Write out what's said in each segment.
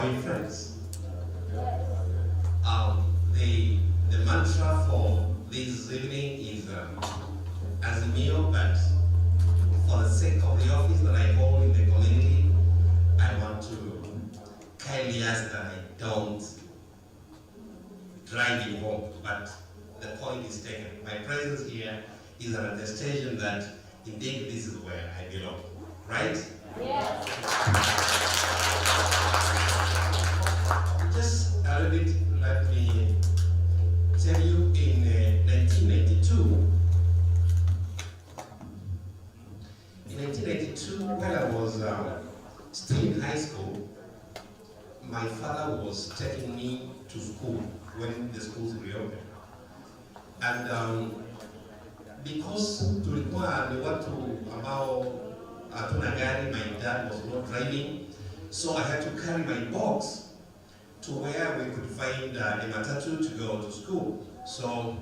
boyfriends. The mantra for this evening is Azimio, but for the sake of the office that I hold in the community, I want to kindly ask that I don't drive you home, but the point is taken. My presence here is an attestation that indeed this is where I belong, right? Yes. Just a little bit, let me tell you, in 1992, when I was still in high school, my father was taking me to school when the schools reopened. And because to require me what to about Atunagari, my dad was not driving, so I had to carry my box to where we could find a matatu to go to school. So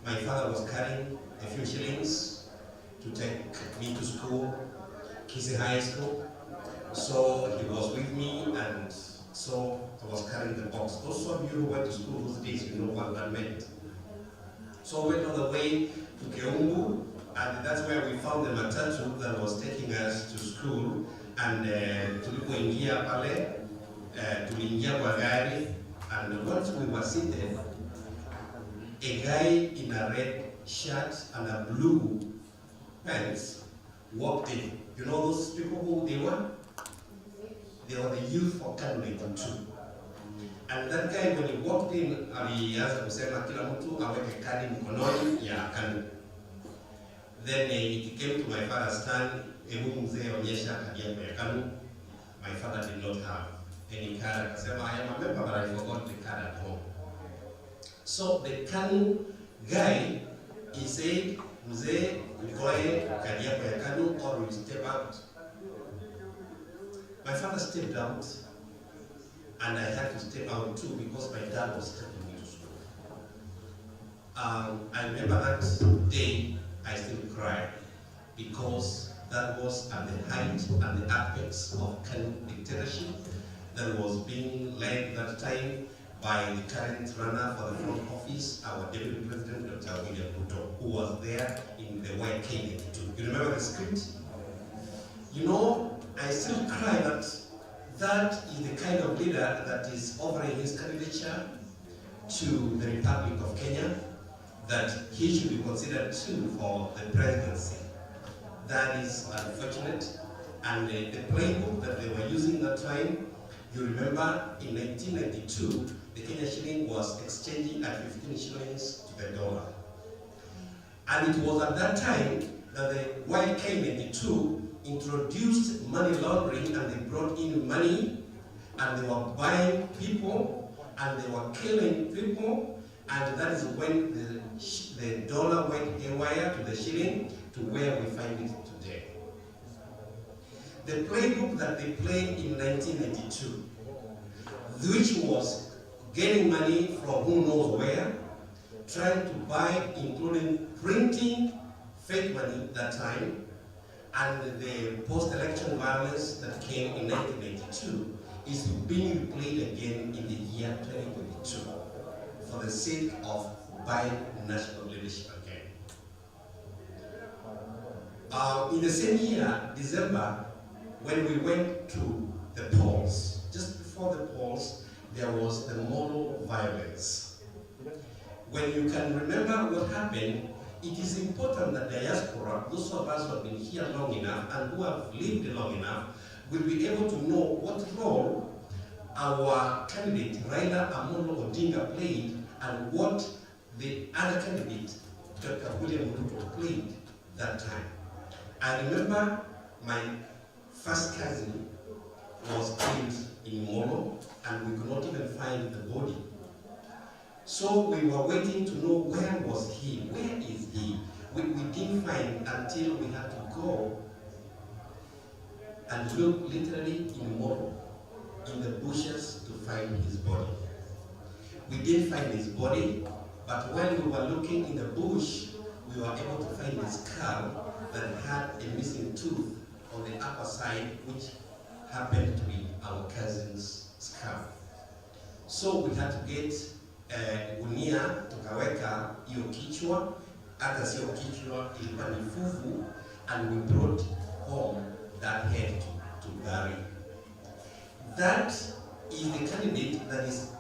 my father was carrying a few shillings to take me to school, Kisi High School. So he was with me, and so I was carrying the box. Those of you who went to school those days, you know what that meant. So we went on the way to Keumbu, and that's where we found the matatu that was taking us to school. And tulipoingia pale, tuliingia kwa gari, and once we were seated, a guy in a red shirt and a blue pants walked in. You know those people who they were? They were the youth for candidate too. And that guy, when he walked in, alianza kusema kila mtu aweke kadi mkononi ya KANU. Then it came to my father's turn, hebu mzee onyesha kadi yako ya KANU. My father did not have any card. Akasema, I am a member, but I forgot the card at home. So the KANU guy, he said, mzee, ukoe kadi yako ya KANU or we step out. My father stepped out, and I had to step out too because my dad was taking me to school. I remember that day, I still cried because that was at the height and the apex of KANU dictatorship that was being led that time by the current runner for the front office, our deputy president, Dr. William Ruto, who was there in the YK82. You remember the script? You know, I still cry that is the kind of leader that is offering his candidature to the Republic of Kenya, that he should be considered too for the presidency. That is unfortunate. And the playbook that they were using that time, you remember in 1992, the Kenya shilling was exchanging at 15 shillings to the dollar. And it was at that time that the YK82 introduced money laundering, and they brought in money, and they were buying people, and they were killing people, and that is when the dollar went haywire to the shilling, to where we find it today. The playbook that they played in 1992, which was getting money from who knows where, trying to buy, including printing fake money that time, and the post-election violence that came in 1982 is being replayed again in the year 2022 for the sake of buying national leadership again. In the same year, December, when we went to the polls, just before the polls, there was the moral violence. When you can remember what happened, it is important that diaspora, those of us who have been here long enough and who have lived long enough, will be able to know what role our candidate, Raila Amolo Odinga, played, and what the other candidate, Dr. William Ruto, played that time. I remember my first cousin was killed in Molo, and we could not even find the body. So we were waiting to know where was he, where is he. We didn't find until we had to go and look literally in Moro, in the bushes, to find his body. We didn't find his body, but when we were looking in the bush, we were able to find his skull that had a missing tooth on the upper side, which happened to be our cousin's skull. come. So we had to get gunia tukaweka hiyo kichwa, hata sio kichwa, ilikuwa ni fuvu, and we brought home that head to bury. That is the candidate that is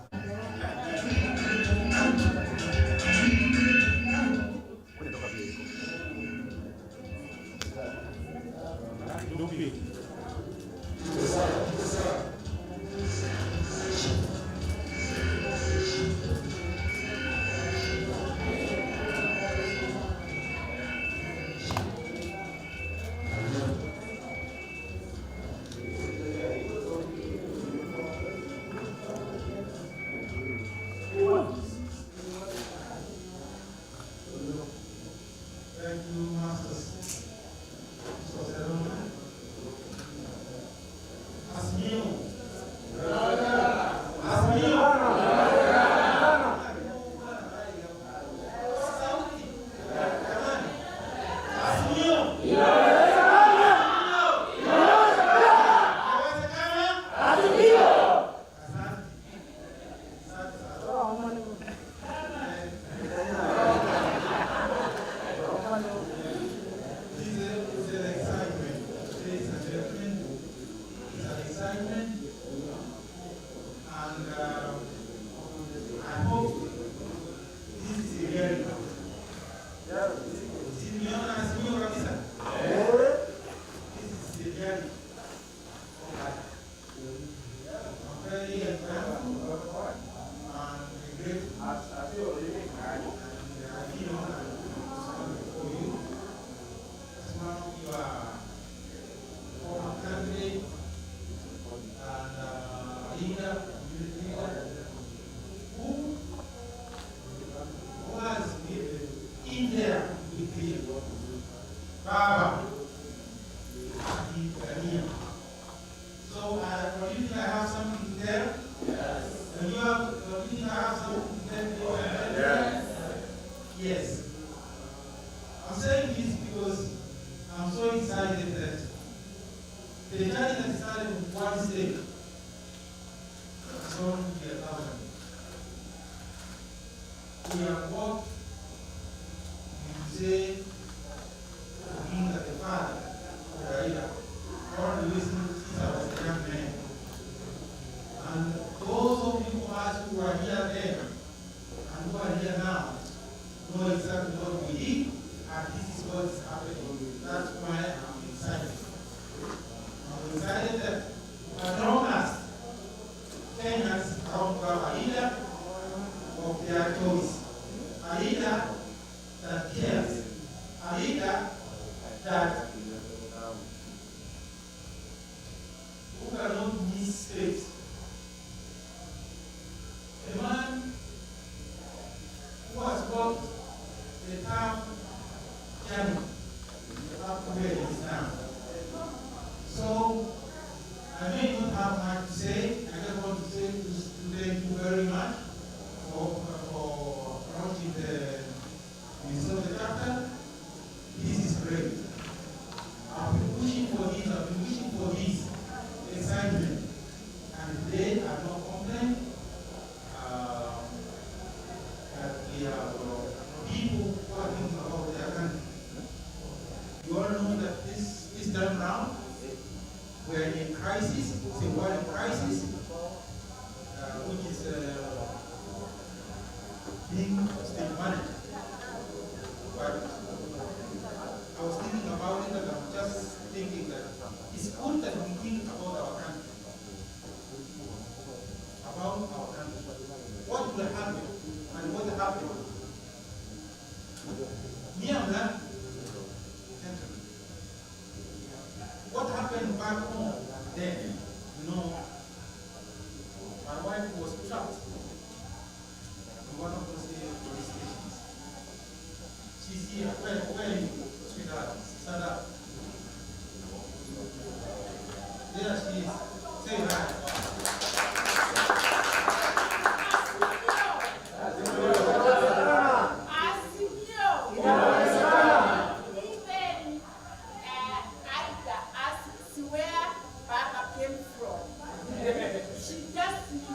She just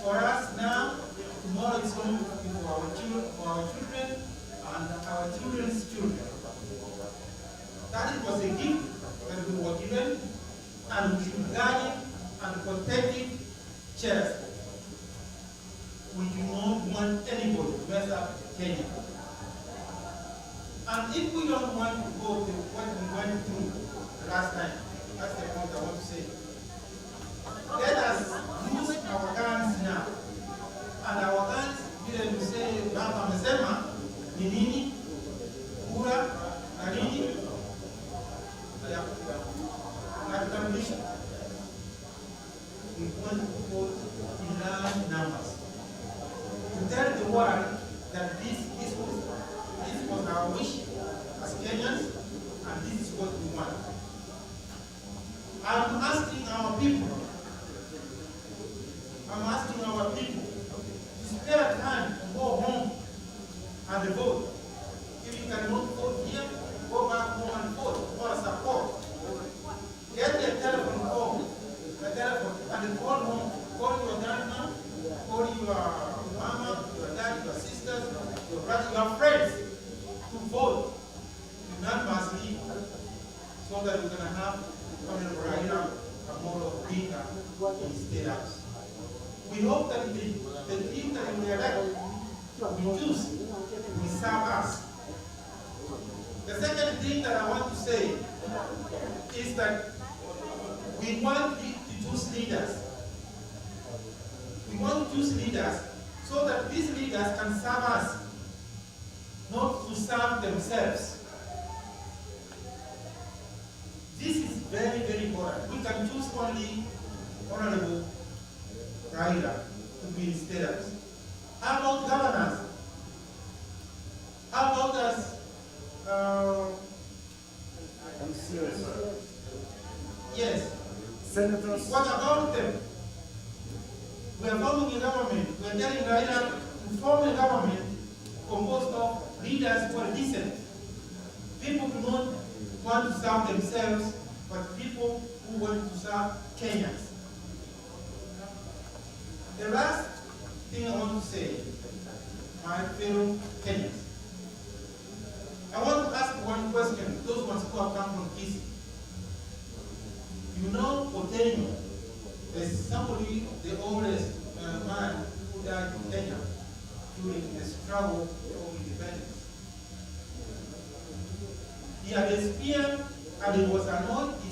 for us now, tomorrow is going to be for our children and our children's children. That was a gift that we were given, and we should guard it and protect it cherished. We do not want anybody to mess up Kenya. And if we don't want to go to what we went through the last time, that's the point I want to say. Let us use our guns now. And our guns, vile msee baba amesema, ni nini? Kura na nini? Na kitambulisho. We want to vote in large numbers. To tell the world that this was our wish as Kenyans, and this is what we want. I'm asking our people to spare time to go home and vote. If you cannot vote here, go back home and vote or support. Get the telephone call, and call home. Call your grandma, call your mama, your dad, your sisters, your brothers, your friends to vote. Do not massively, so that we're going to have Honorable Raila Amolo Odinga in State House. We hope that the team that we elect, we choose, will serve us. The second thing that I want to say is that we want to choose leaders. We want to choose leaders so that these leaders can serve us, not to serve themselves. This is very, very important. We can choose only Honorable Raila to be State House. How about governors? How about us? Yes. Senators. What about them? We are forming a government. We are telling Raila to form a government composed of leaders who are decent. People do not want to serve themselves, but people who want to serve Kenyans. The last thing I want to say, my fellow Kenyans, I want to ask one question, those ones who have come from Kisi. You know Otenyo is somebody, the oldest man who died in Kenya during the struggle for independence. He had a spear and he was annoyed, he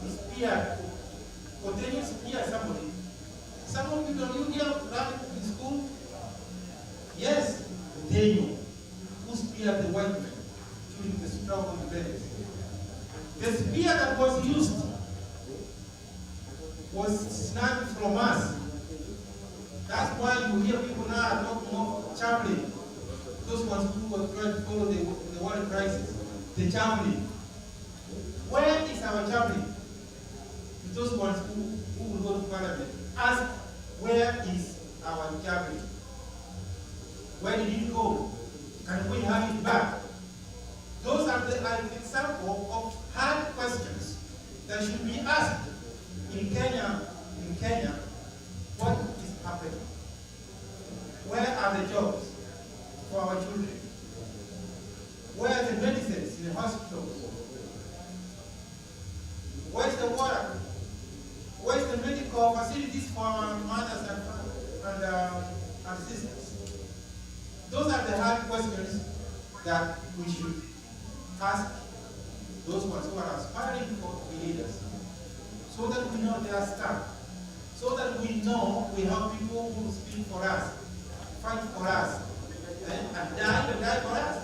speared. Otenyo speared somebody. Some of you, don't you hear that in school? Yes, Otenyo, who speared the white man during the struggle for independence. The spear that was used was snatched from us. That's why you hear people now are talking of chaplain. Those ones who were trying to follow the world crisis. The chaplain. Where is our chaplain? Those ones who will go to parliament. Ask, where is our chaplain? Where did he go? Can we have it back? Those are an example of hard questions that should be asked. In Kenya, what is happening? Where are the jobs for our children? Where are the medicines in the hospitals? Where's the water? Where's the medical facilities for our mothers and sisters? Those are the hard questions that we should ask those ones who are aspiring for leaders, so that we know their stuff, so that we know we have people who speak for us, fight for us, and die for us.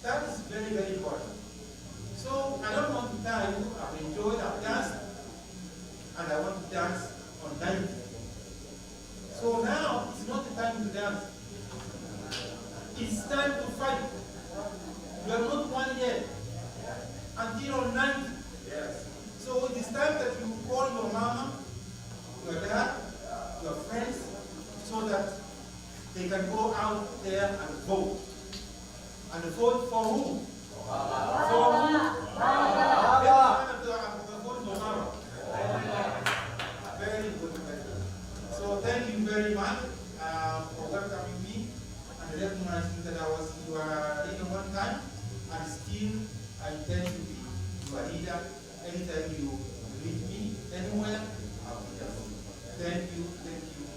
That is very, very important. So I don't want to tell you, I've enjoyed, I've danced, and I want to dance on 90. So now it's not the time to dance. It's time to fight. You are not one yet. Until on 90. Yes. So it is time that you call your mama, your dad, your friends, so that they can go out there and vote. And vote for who? For who? Very you that I was your leader one time, and still I intend to be your leader. Anytime you meet me anywhere, I'll be there. Thank you, thank you.